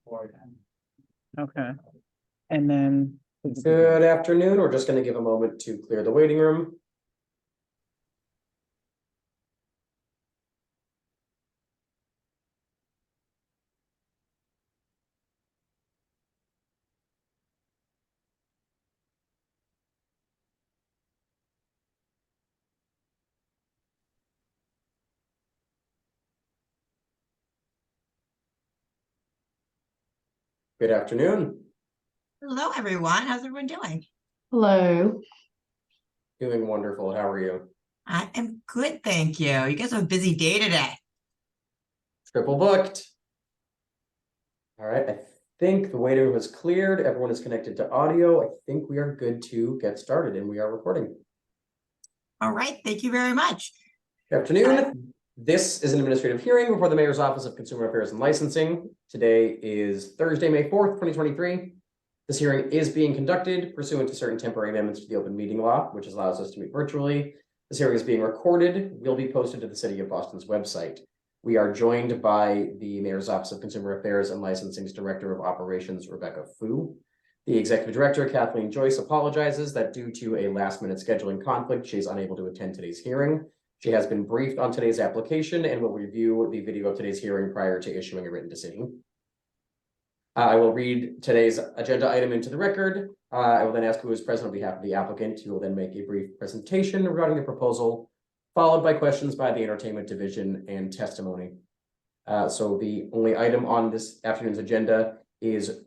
Okay. And then. Good afternoon. We're just going to give a moment to clear the waiting room. Good afternoon. Hello, everyone. How's everyone doing? Hello. Doing wonderful. How are you? I am good, thank you. You guys have a busy day today. Triple booked. All right. I think the waiting room is cleared. Everyone is connected to audio. I think we are good to get started, and we are recording. All right. Thank you very much. Good afternoon. This is an administrative hearing before the Mayor's Office of Consumer Affairs and Licensing. Today is Thursday, May 4th, 2023. This hearing is being conducted pursuant to certain temporary amendments to the open meeting law, which allows us to meet virtually. This hearing is being recorded, will be posted to the City of Boston's website. We are joined by the Mayor's Office of Consumer Affairs and Licensing's Director of Operations, Rebecca Fu. The Executive Director, Kathleen Joyce, apologizes that due to a last-minute scheduling conflict, she is unable to attend today's hearing. She has been briefed on today's application and will review the video of today's hearing prior to issuing a written decision. I will read today's agenda item into the record. I will then ask who is present on behalf of the applicant, who will then make a brief presentation regarding the proposal, followed by questions by the Entertainment Division and testimony. So the only item on this afternoon's agenda is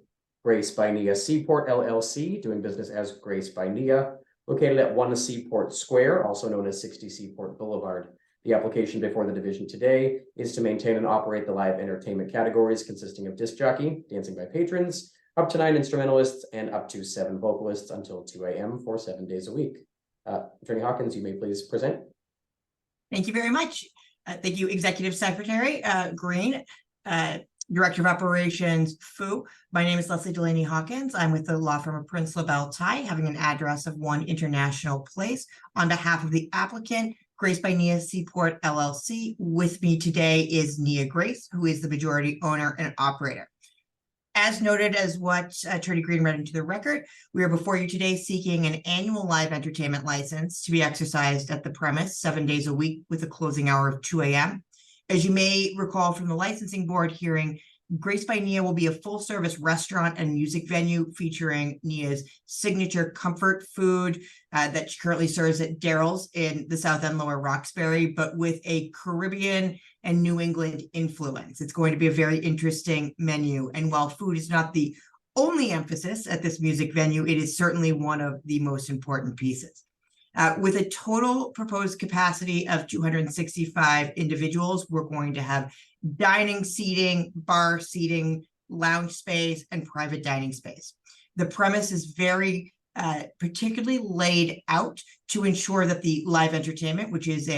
Grace by Nia Seaport LLC, doing business as Grace by Nia, located at 1 Seaport Square, also known as 60 Seaport Boulevard. The application before the division today is to maintain and operate the live entertainment categories consisting of disc jockey, dancing by patrons, up to 9 instrumentalists, and up to 7 vocalists until 2 a.m. for 7 days a week. Attorney Hawkins, you may please present. Thank you very much. Thank you, Executive Secretary Green, Director of Operations Fu. My name is Leslie Delaney Hawkins. I'm with the law firm of Prince LaBelle Tai, having an address of 1 International Place. On behalf of the applicant, Grace by Nia Seaport LLC, with me today is Nia Grace, who is the majority owner and operator. As noted, as what Attorney Green read into the record, we are before you today seeking an annual live entertainment license to be exercised at the premise 7 days a week with a closing hour of 2 a.m. As you may recall from the licensing board hearing, Grace by Nia will be a full-service restaurant and music venue featuring Nia's signature comfort food that she currently serves at Daryl's in the South End Lower Roxbury, but with a Caribbean and New England influence. It's going to be a very interesting menu. And while food is not the only emphasis at this music venue, it is certainly one of the most important pieces. With a total proposed capacity of 265 individuals, we're going to have dining seating, bar seating, lounge space, and private dining space. The premise is very particularly laid out to ensure that the live entertainment, which is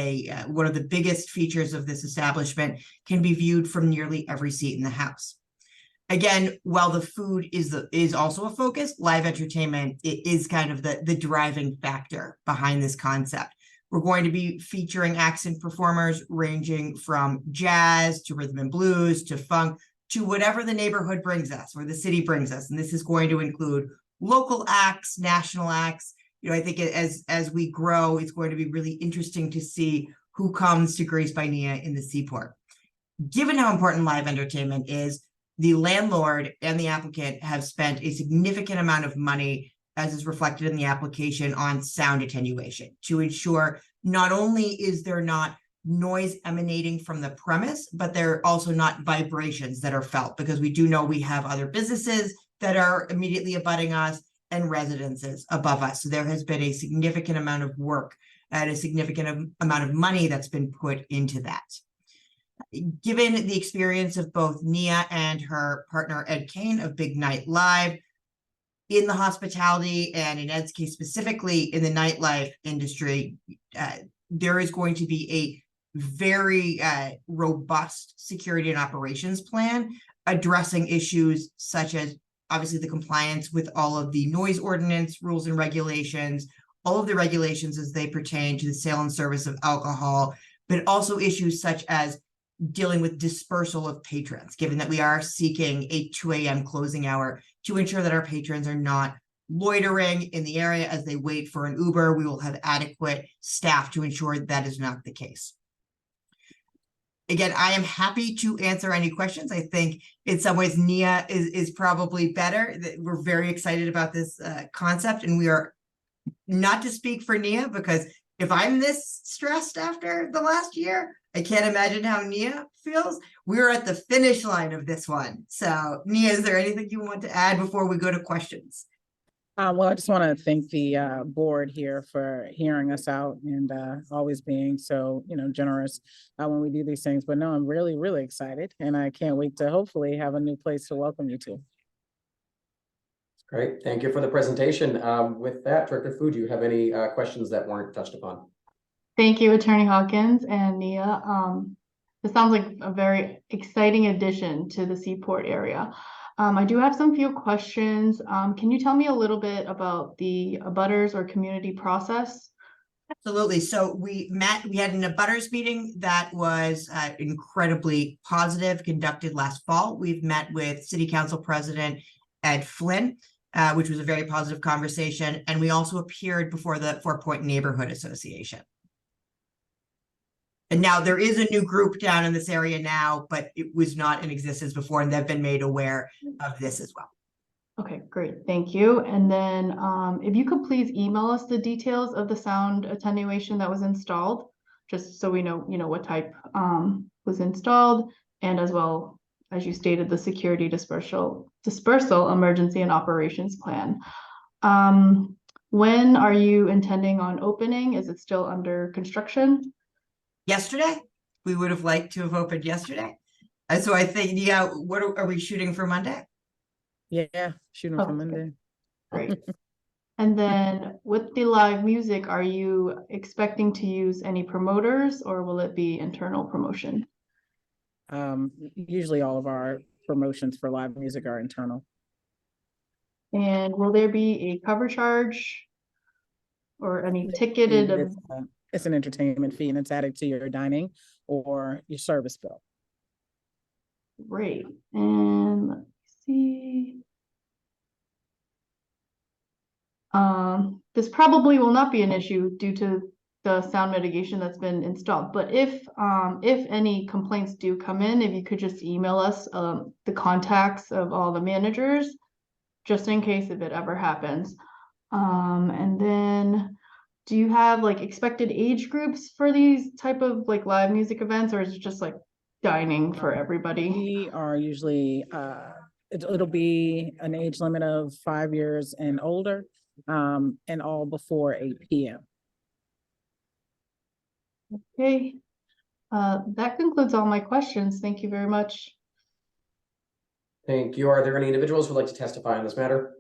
one of the biggest features of this establishment, can be viewed from nearly every seat in the house. Again, while the food is also a focus, live entertainment is kind of the driving factor behind this concept. We're going to be featuring acts and performers ranging from jazz to rhythm and blues to funk to whatever the neighborhood brings us or the city brings us. And this is going to include local acts, national acts. You know, I think as we grow, it's going to be really interesting to see who comes to Grace by Nia in the Seaport. Given how important live entertainment is, the landlord and the applicant have spent a significant amount of money, as is reflected in the application, on sound attenuation to ensure not only is there not noise emanating from the premise, but there are also not vibrations that are felt, because we do know we have other businesses that are immediately abutting us and residences above us. So there has been a significant amount of work and a significant amount of money that's been put into that. Given the experience of both Nia and her partner, Ed Kane of Big Night Live, in the hospitality and in Ed's case specifically in the nightlife industry, there is going to be a very robust security and operations plan addressing issues such as obviously the compliance with all of the noise ordinance rules and regulations, all of the regulations as they pertain to the sale and service of alcohol, but also issues such as dealing with dispersal of patrons, given that we are seeking a 2 a.m. closing hour to ensure that our patrons are not loitering in the area as they wait for an Uber. We will have adequate staff to ensure that is not the case. Again, I am happy to answer any questions. I think in some ways Nia is probably better. We're very excited about this concept, and we are, not to speak for Nia, because if I'm this stressed after the last year, I can't imagine how Nia feels. We're at the finish line of this one. So Nia, is there anything you want to add before we go to questions? Well, I just want to thank the board here for hearing us out and always being so, generous when we do these things. But no, I'm really, really excited, and I can't wait to hopefully have a new place to welcome you to. Great, thank you for the presentation. With that, Director Fu, do you have any questions that weren't touched upon? Thank you, Attorney Hawkins and Nia. This sounds like a very exciting addition to the Seaport area. I do have some few questions. Can you tell me a little bit about the abutters or community process? Absolutely. So we had an abutters meeting that was incredibly positive, conducted last fall. We've met with City Council President Ed Flynn, which was a very positive conversation. And we also appeared before the 4 Point Neighborhood Association. And now there is a new group down in this area now, but it was not in existence before, and they've been made aware of this as well. Okay, great. Thank you. And then if you could please email us the details of the sound attenuation that was installed, just so we know, what type was installed, and as well as you stated, the security dispersal emergency and operations plan. When are you intending on opening? Is it still under construction? Yesterday, we would have liked to have opened yesterday. And so I think, what are we shooting for Monday? Yeah, shooting for Monday. Great. And then with the live music, are you expecting to use any promoters, or will it be internal promotion? Usually all of our promotions for live music are internal. And will there be a cover charge or any ticketed? It's an entertainment fee, and it's added to your dining or your service bill. Great. And let me see. This probably will not be an issue due to the sound mitigation that's been installed. But if any complaints do come in, if you could just email us the contacts of all the managers, just in case if it ever happens. And then, do you have like expected age groups for these type of like live music events, or is it just like dining for everybody? We are usually it'll be an age limit of 5 years and older, and all before 8 p.m. Okay, that concludes all my questions. Thank you very much. Thank you. Are there any individuals who would like to testify on this matter?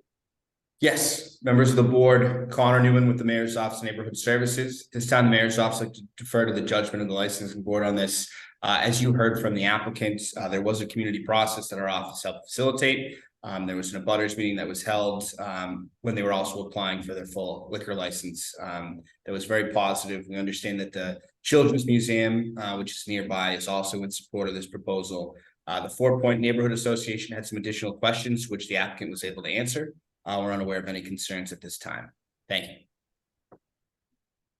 Yes, members of the board, Connor Newman with the Mayor's Office of Neighborhood Services. This time, the Mayor's Office would like to defer to the judgment of the licensing board on this. As you heard from the applicants, there was a community process that our office helped facilitate. There was an abutters meeting that was held when they were also applying for their full liquor license. That was very positive. We understand that the Children's Museum, which is nearby, is also in support of this proposal. The 4 Point Neighborhood Association had some additional questions, which the applicant was able to answer. We're unaware of any concerns at this time. Thank you.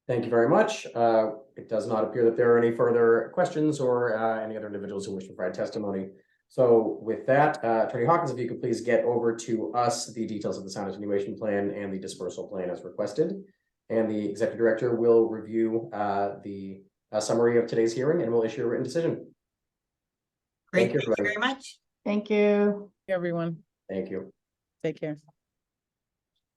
Thank you very much. It does not appear that there are any further questions or any other individuals who wish to provide testimony. So with that, Attorney Hawkins, if you could please get over to us the details of the sound attenuation plan and the dispersal plan as requested. And the executive director will review the summary of today's hearing and will issue a written decision. Great, Thank you very much. Thank you. Everyone, Thank you. take care.